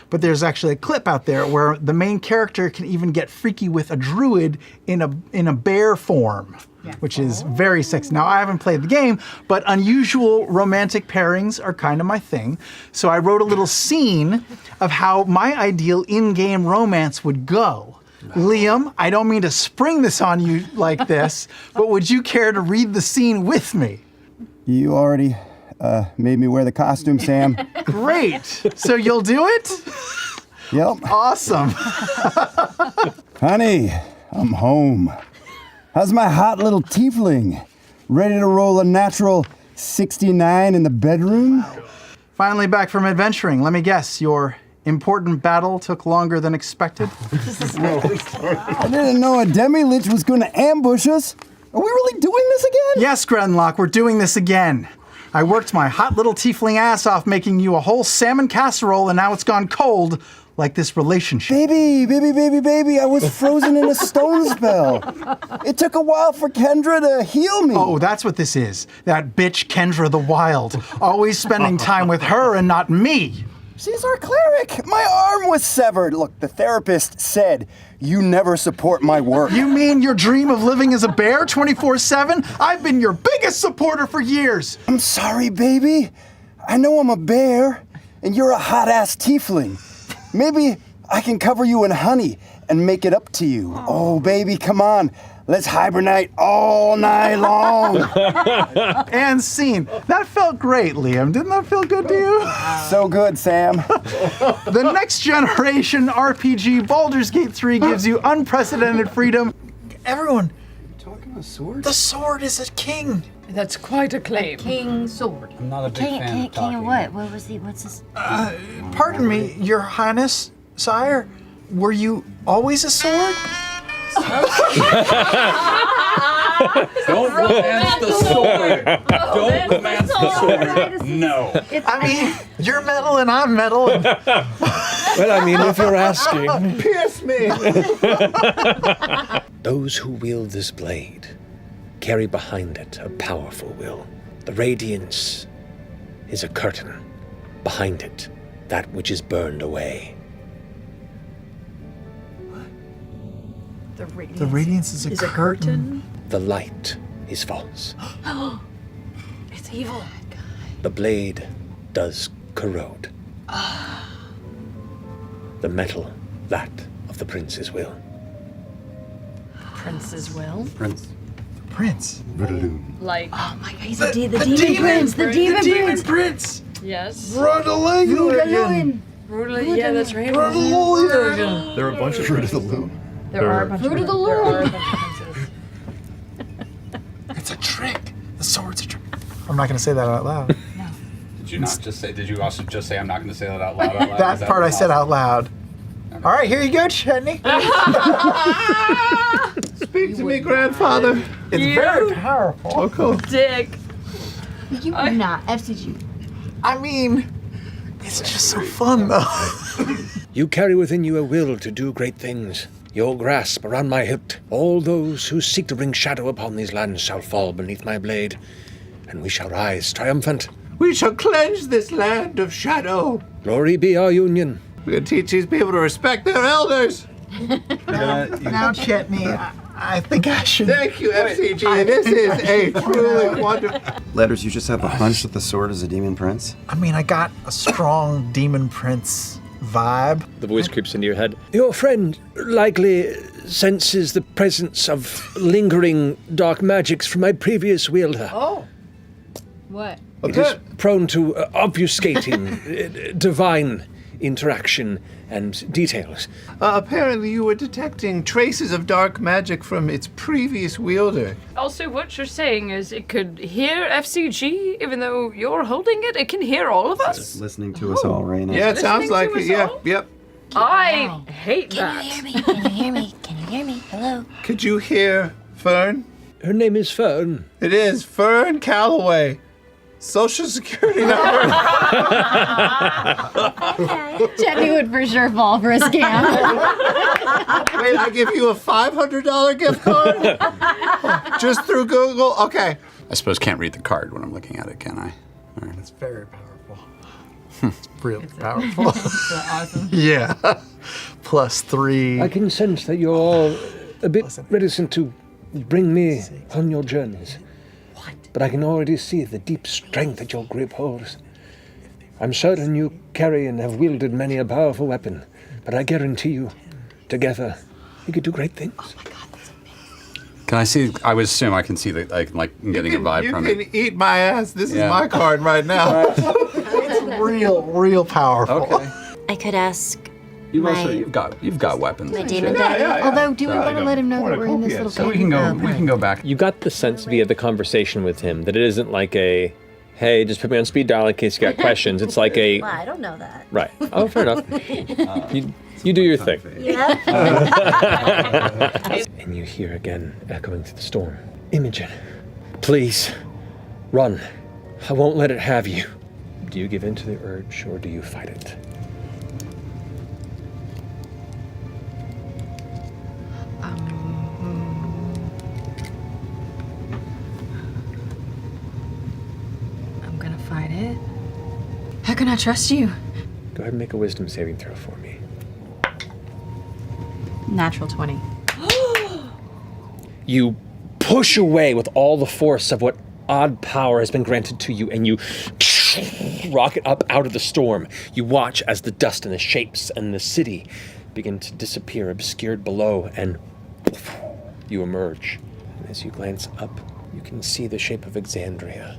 but there's actually a clip out there where the main character can even get freaky with a druid in a bear form, which is very sexy. Now, I haven't played the game, but unusual romantic pairings are kind of my thing. So I wrote a little scene of how my ideal in-game romance would go. Liam, I don't mean to spring this on you like this, but would you care to read the scene with me? You already made me wear the costume, Sam. Great. So you'll do it? Yep. Awesome. Honey, I'm home. How's my hot little tiefling? Ready to roll a natural 69 in the bedroom? Finally back from adventuring. Let me guess, your important battle took longer than expected? I didn't know a demi-lich was going to ambush us. Are we really doing this again? Yes, Grenlock, we're doing this again. I worked my hot little tiefling ass off making you a whole salmon casserole, and now it's gone cold, like this relationship. Baby, I was frozen in a stone spell. It took a while for Kendra to heal me. Oh, that's what this is. That bitch Kendra the Wild. Always spending time with her and not me. She's our cleric. My arm was severed. Look, the therapist said, you never support my work. You mean your dream of living as a bear 24/7? I've been your biggest supporter for years. I'm sorry, baby. I know I'm a bear, and you're a hot-ass tiefling. Maybe I can cover you in honey and make it up to you. Oh, baby, come on. Let's hibernate all night long. And scene. That felt great, Liam. Didn't that feel good to you? So good, Sam. The next generation RPG Baldur's Gate 3 gives you unprecedented freedom. Everyone, Talking a sword? the sword is a king. That's quite a claim. King sword. I'm not a big fan of talking. King of what? What was he? What's this? Pardon me, your highness, sire. Were you always a sword? Don't romance the sword. Don't romance the sword. No. I mean, you're metal and I'm metal. And Well, I mean, if you're asking. pierce me. Those who wield this blade carry behind it a powerful will. The radiance is a curtain. Behind it, that which is burned away. The radiance is a curtain. The light is false. It's evil. The blade does corrode. The metal, that of the prince's will. Prince's will. Prince. Prince. Like, Oh my God, he's the demon prince. The demon prince. Prince. yes. Rudalagurian. Brutally, yeah, that's right. Rudalagurian. There are a bunch of Fruit of the Loom. There are a bunch Fruit of the there are a Loom. bunch of princes. It's a trick. The sword's a trick. I'm not going to say that out loud. Did you not just say? Did you also just say I'm not going to say that out loud? That part I said out loud. All right, here you go, Chetney. Speak to me, grandfather. It's very powerful. Oh, cool. Dick. You would not. FCG. I mean, it's just so fun, though. You carry within you a will to do great things. Your grasp around my hilt. All those who seek to bring shadow upon these lands shall fall beneath my blade, and we shall rise triumphant. We shall cleanse this land of shadow. Glory be our union. We're going to teach these people to respect their elders. Now, Chetney, I think I should. Thank you, FCG. This is a truly wonderful... Letters, you just have a hunch that the sword is a demon prince? I mean, I got a strong demon prince vibe. The voice creeps into your head. Your friend likely senses the presence of lingering dark magics from my previous wielder. Oh. What? It is prone to obfuscating divine interaction and details. Apparently you were detecting traces of dark magic from its previous wielder. Also, what you're saying is it could hear FCG, even though you're holding it. It can hear all of us. It's listening to us all right now. Yeah, it sounds like Listening it. to us Yeah, all? yep. I hate Can that. you hear me? Can you hear me? Can you hear me? Hello? Could you hear Fearne? Her name is Fearne. It is Fearne Calloway. Social security number. Chetney would for sure fall for a scam. Wait, I give you a $500 gift card? Just through Google? Okay. I suppose can't read the card when I'm looking at it, can I? All right. It's very powerful. It's really powerful. Awesome. Yeah. +3. I can sense that you're all a bit reticent to bring me on your journeys. But I can already see the deep strength that your grip holds. I'm certain you carry and have wielded many a powerful weapon, but I guarantee you, together, you could do great things. Oh my God, that's amazing. Can I see? I would assume I can see that. I'm getting a vibe from it. You can eat my ass. This is my card right now. It's real powerful. Okay. I could ask. You've got weapons. My demon daddy. Although, do we want to let him know that we're in this little So we can go back. You got the sense via the conversation with him that it isn't like a, hey, just put me on speed dial in case you got questions. It's like a... Well, I don't know that. Right. Oh, fair enough. You do your thing. Yeah. And you hear again, echoing through the storm, Imogen, please, run. I won't let it have you. Do you give in to the urge, or do you fight it? I'm gonna fight it. How can I trust you? Go ahead and make a wisdom saving throw for me. Natural 20. You push away with all the force of what odd power has been granted to you, and you rocket up out of the storm. You watch as the dust and the shapes and the city begin to disappear, obscured below, and you emerge. And as you glance up, you can see the shape of Exandria.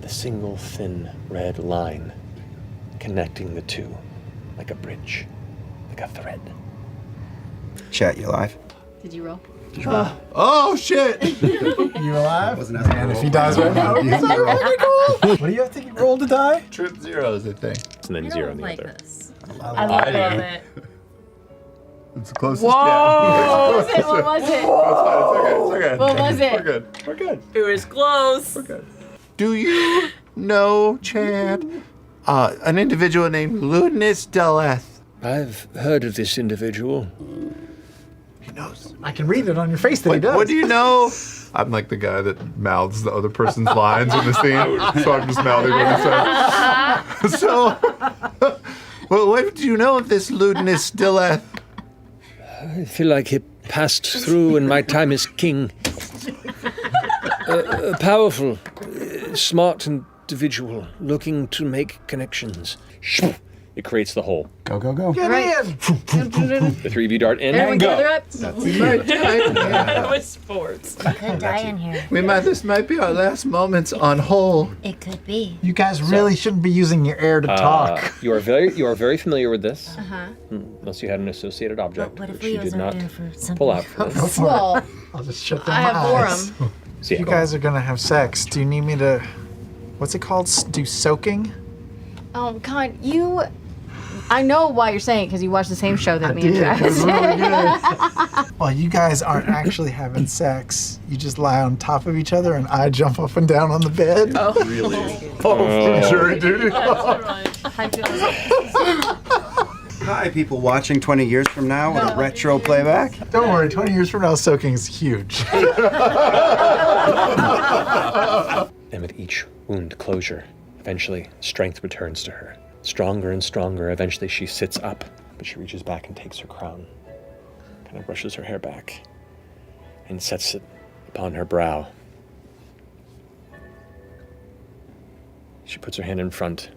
The single thin red line connecting the two, like a bridge, like a thread. Chat, you alive? Did you roll? Oh shit! You alive? Wasn't asking And for if he roll. dies right now, is that really cool? What do you have to roll to die? Trip zeros, I think. And then 0 on the other. This. I love it. It's the closest. Whoa! Yeah. What was it? It's okay. What was it? We're good. We're good. It was close. We're good. Do you know, Chad, an individual named Ludinus Deleth? I've heard of this individual. He knows. I can read it on your face that he does. What do you know? I'm like the guy that mouths the other person's lines in the scene, so I'm just mouthing what he says. So, well, what do you know of this Ludinus Deleth? I feel like he passed through in my time as king. A powerful, smart individual looking to make connections. It creates the hole. Go, go, go. Get in! The three of you dart in. Everyone gather up. It was sports. Could die in here. This might be our last moments on Hole. It could be. You guys really shouldn't be using your air to talk. You are very familiar with this. Unless you had an associated object, What if which we you use did our not air for something? pull out for this. Well, I'll just shut them I have eyes. Borum. So yeah, You go on. guys are gonna have sex. Do you need me to, what's it called? Do soaking? God, I know why you're saying it because you watched the same show that me and It Travis was did. really good. Well, you guys aren't actually having sex. You just lie on top of each other and I jump up and down on the bed. Oh, From jury duty. Hi, people watching 20 years from now with a retro playback. Don't worry, 20 years from now, soaking is huge. And with each wound closure, eventually strength returns to her. Stronger and stronger, eventually she sits up, but she reaches back and takes her crown, kind of brushes her hair back, and sets it upon her brow. She puts her hand in front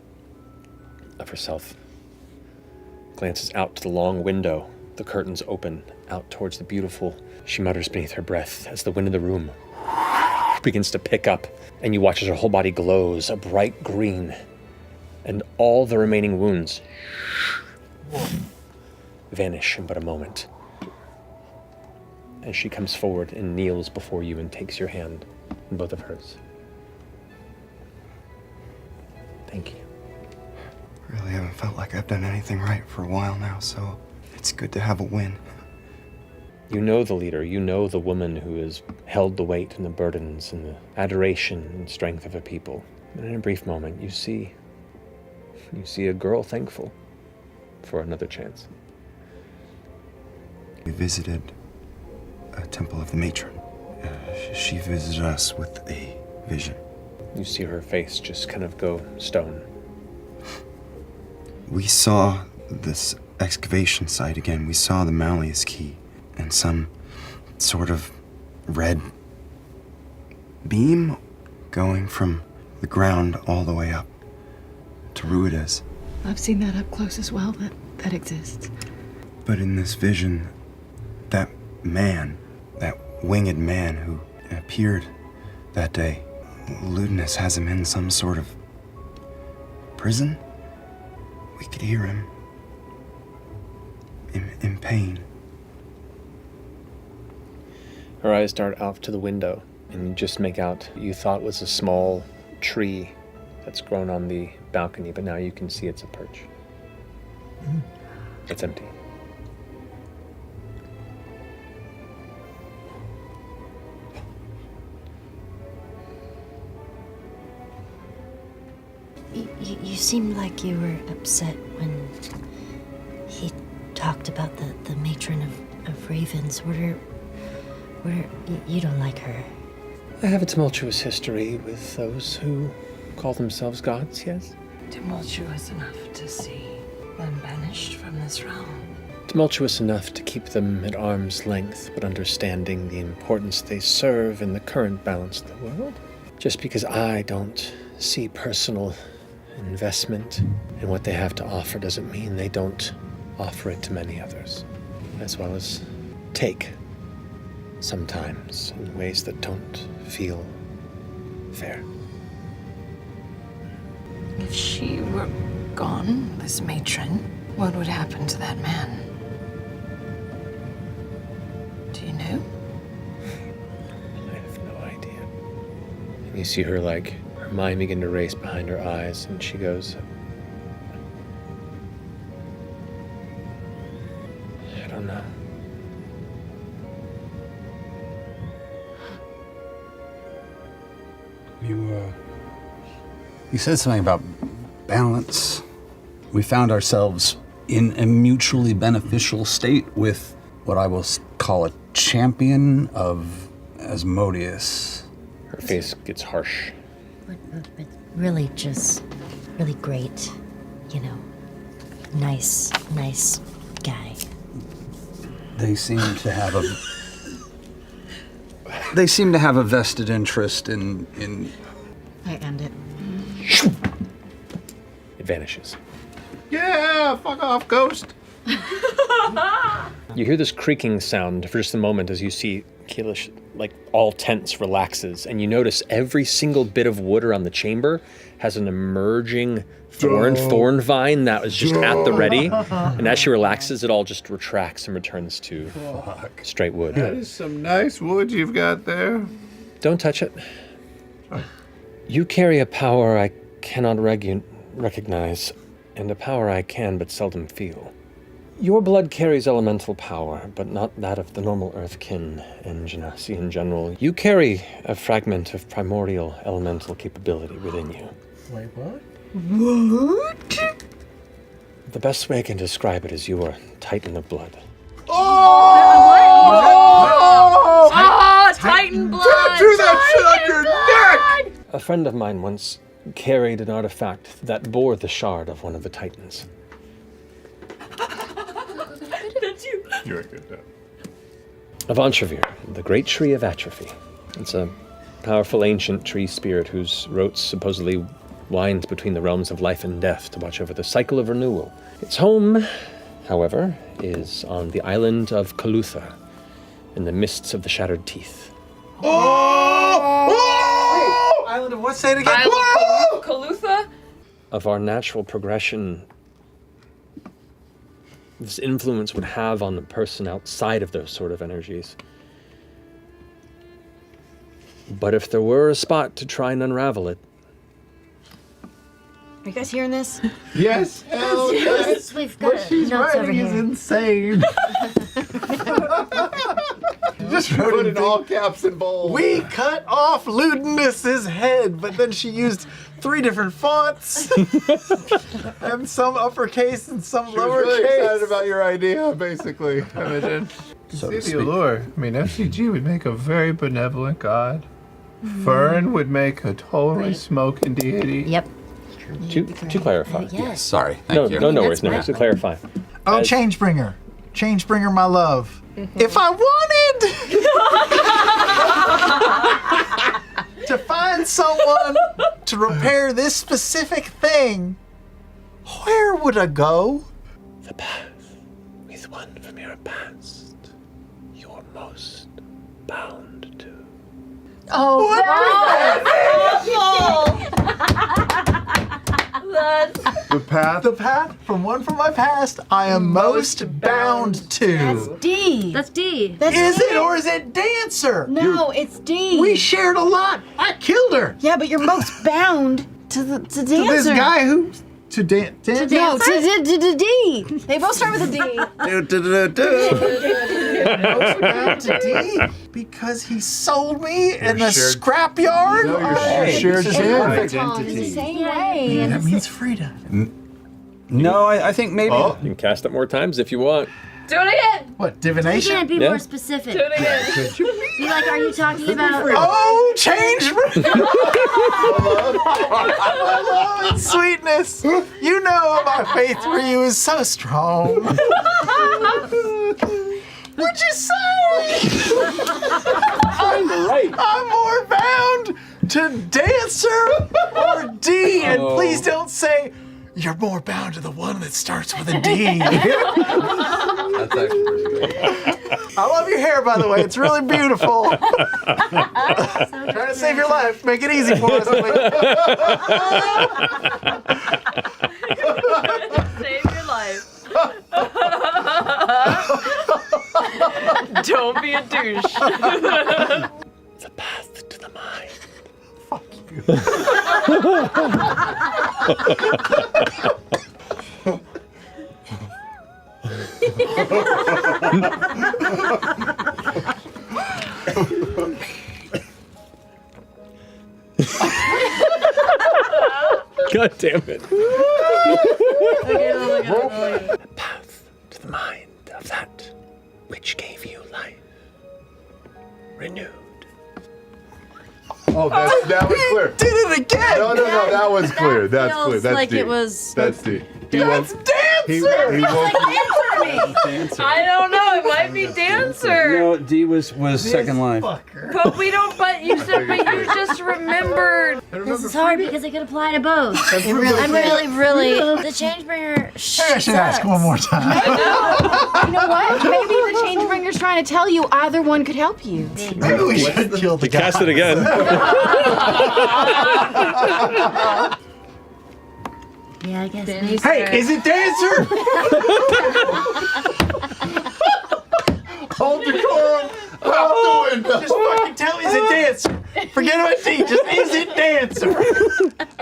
of herself, glances out to the long window, the curtains open out towards the beautiful. She mutters beneath her breath as the wind in the room begins to pick up, and you watch as her whole body glows a bright green, and all the remaining wounds vanish in but a moment. As she comes forward and kneels before you and takes your hand in both of hers. Thank you. Really haven't felt like I've done anything right for a while now, so it's good to have a win. You know the leader, you know the woman who has held the weight and the burdens and the adoration and strength of a people. And in a brief moment, you see a girl thankful for another chance. We visited a temple of the matron. She visited us with a vision. You see her face just kind of go stone. We saw this excavation site again. We saw the Malleus key and some sort of red beam going from the ground all the way up to Ruida's. I've seen that up close as well. That exists. But in this vision, that man, that winged man who appeared that day, Ludinus has him in some sort of prison. We could hear him in pain. Her eyes dart off to the window, and you just make out what you thought was a small tree that's grown on the balcony, but now you can see it's a perch. It's empty. You seemed like you were upset when he talked about the matron of ravens. You don't like her. I have a tumultuous history with those who call themselves gods, yes? Tumultuous enough to see them banished from this realm. Tumultuous enough to keep them at arm's length, but understanding the importance they serve in the current balance of the world. Just because I don't see personal investment in what they have to offer doesn't mean they don't offer it to many others, as well as take sometimes in ways that don't feel fair. If she were gone, this matron, what would happen to that man? Do you know? I have no idea. And you see her, her mind begin to race behind her eyes, and she goes, I don't know. You said something about balance. We found ourselves in a mutually beneficial state with what I will call a champion of Asmodeus. Her face gets harsh. But really just really great, nice guy. They seem to have a vested interest in I end it. It vanishes. Yeah, fuck off, ghost. You hear this creaking sound for just a moment as you see Keyleth, all tense, relaxes, and you notice every single bit of wood around the chamber has an emerging thorn vine that was just at the ready, and as she relaxes, it all just retracts and returns to straight wood. That is some nice wood you've got there. Don't touch it. You carry a power I cannot recognize, and a power I can but seldom feel. Your blood carries elemental power, but not that of the normal Earthkin and Genasi in general. You carry a fragment of primordial elemental capability within you. Wait, what? What? The best way I can describe it is you are Titan of blood. Titan blood! Tattoo that shit on your neck! A friend of mine once carried an artifact that bore the shard of one of the Titans. That's you. You're a good dad. Of Antrevir, the great tree of atrophy. It's a powerful ancient tree spirit whose roots supposedly winds between the realms of life and death to watch over the cycle of renewal. Its home, however, is on the island of Keyleth, in the mists of the Shattered Teeth. Island of what? Say it again. Island of Keyleth? Of our natural progression, this influence would have on the person outside of those sort of energies. But if there were a spot to try and unravel it, Are you guys hearing this? Yes, hell yes. We've got What she's notes over writing is here. insane. Just wrote Put in in all caps and bold. We cut off Ludinus's head, but then she used 3 different fonts. And some uppercase and some She was really lowercase. excited about your idea, basically, Imogen. So See to the speak. allure. I mean, FCG would make a very benevolent god. Fearne would make a totally Right. smoking deity. Yep. To clarify. Yes. Sorry. No, Thank you. no worries. No worries. To clarify. Oh, As- Changebringer. Changebringer, my love. If I wanted to find someone to repair this specific thing, where would I go? The path with one from your past, you're most bound to. Oh, The path. The path from one from my past I am most bound to. D. That's D. Is it or is it Dancer? No, it's D. We shared a lot. I killed her. Yeah, but you're most bound to Dancer. To this guy who to dance. No, to D. They both start with a D. Most bound to D because he sold me in the shared- scrapyard. No, you're shared this is jam. perfect. It's the same way. Maybe that means freedom. No, I think maybe. Oh, You can cast it more times if you want. Do it again. What, You divination? can't be Yeah. more specific. Do it again. Be like, are you talking about? Oh, change! I love its sweetness. You know my faith for you is so strong. Would you say I'm more bound to Dancer or D? And please don't say you're more bound to the one that starts with a D. That's actually pretty good. I love your hair, by the way. It's really beautiful. Trying to save your life. Make it easy for us. Save your life. Don't be a douche. The path to the mind. God damn it. The path to the mind of that which gave you life. Renewed. oh, that was clear. Did it again. No, that was clear. That's feels clear. That's like D. it was- That's D. He That's won't. Dancer. He won't. I don't know. It might be Dancer. No, D was second line. Fucker. But we don't. But you said. But you just remembered. This is hard because it could apply to both. I'm really. The Changebringer. Maybe I should ask one more time. You know what? Maybe the Changebringer's trying to tell you either one could help you. Maybe we should kill the guy. Cast it again. Yeah, I guess. Hey, is it Dancer? Hold decorum out the window. Just fucking tell me, is it Dancer? Forget about D. Just is it Dancer?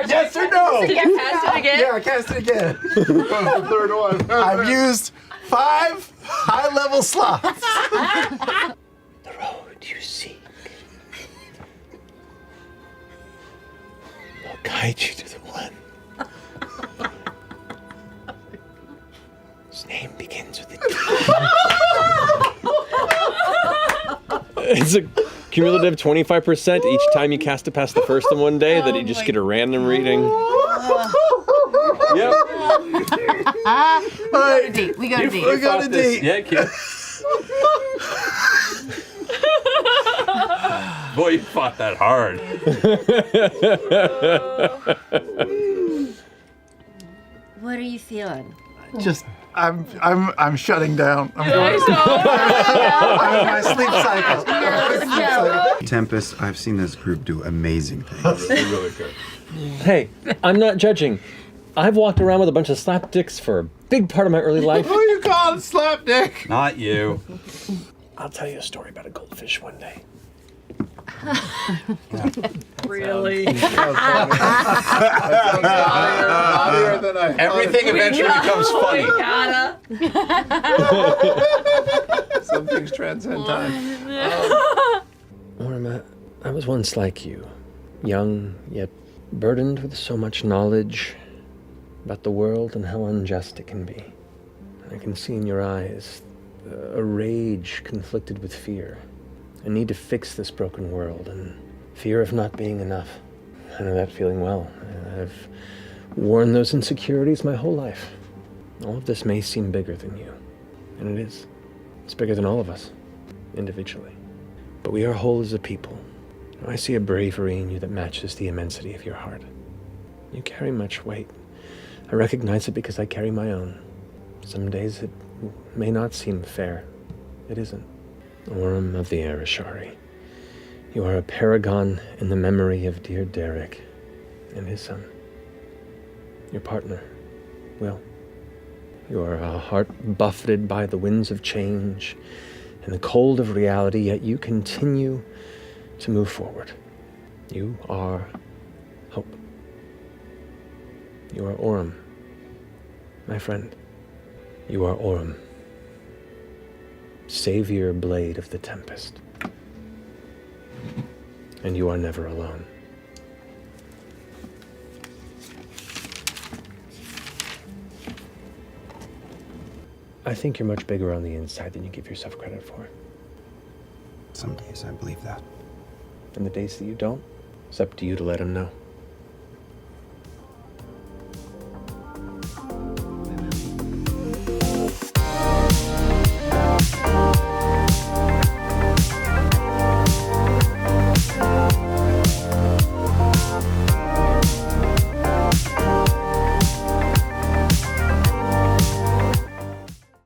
Yes or no? Yeah, cast it again. Yeah, I cast it again. That was the third one. I've used 5 high-level slots. The road you seek will guide you to the one. His name begins with a D. It's a cumulative 25% each time you cast it past the first in one day, that you just get a random reading. Yep. We go to D. We go to D. Yeah, kid. Boy, you fought that hard. What are you feeling? Just, I'm shutting down. I'm going. I I'm in my sleep cycle. Tempest, I've seen this group do amazing things. Really good. Hey, I'm not judging. I've walked around with a bunch of slapdicks for a big part of my early life. Who you calling slapdick? Not you. I'll tell you a story about a goldfish one day. Really? Naughtier than I Everything eventually becomes funny. We gotta. Some things transcend time. Orma, I was once like you, young yet burdened with so much knowledge about the world and how unjust it can be. I can see in your eyes a rage conflicted with fear, a need to fix this broken world, and fear of not being enough. I know that feeling well. I've worn those insecurities my whole life. All of this may seem bigger than you, and it is. It's bigger than all of us, individually. But we are whole as a people. I see a bravery in you that matches the immensity of your heart. You carry much weight. I recognize it because I carry my own. Some days it may not seem fair. It isn't. Orm of the Arashari, you are a paragon in the memory of dear Derek and his son. Your partner, Will. You are a heart buffeted by the winds of change and the cold of reality, yet you continue to move forward. You are hope. You are Orm, my friend. You are Orm, savior blade of the Tempest. And you are never alone. I think you're much bigger on the inside than you give yourself credit for. Some days I believe that. And the days that you don't, it's up to you to let him know.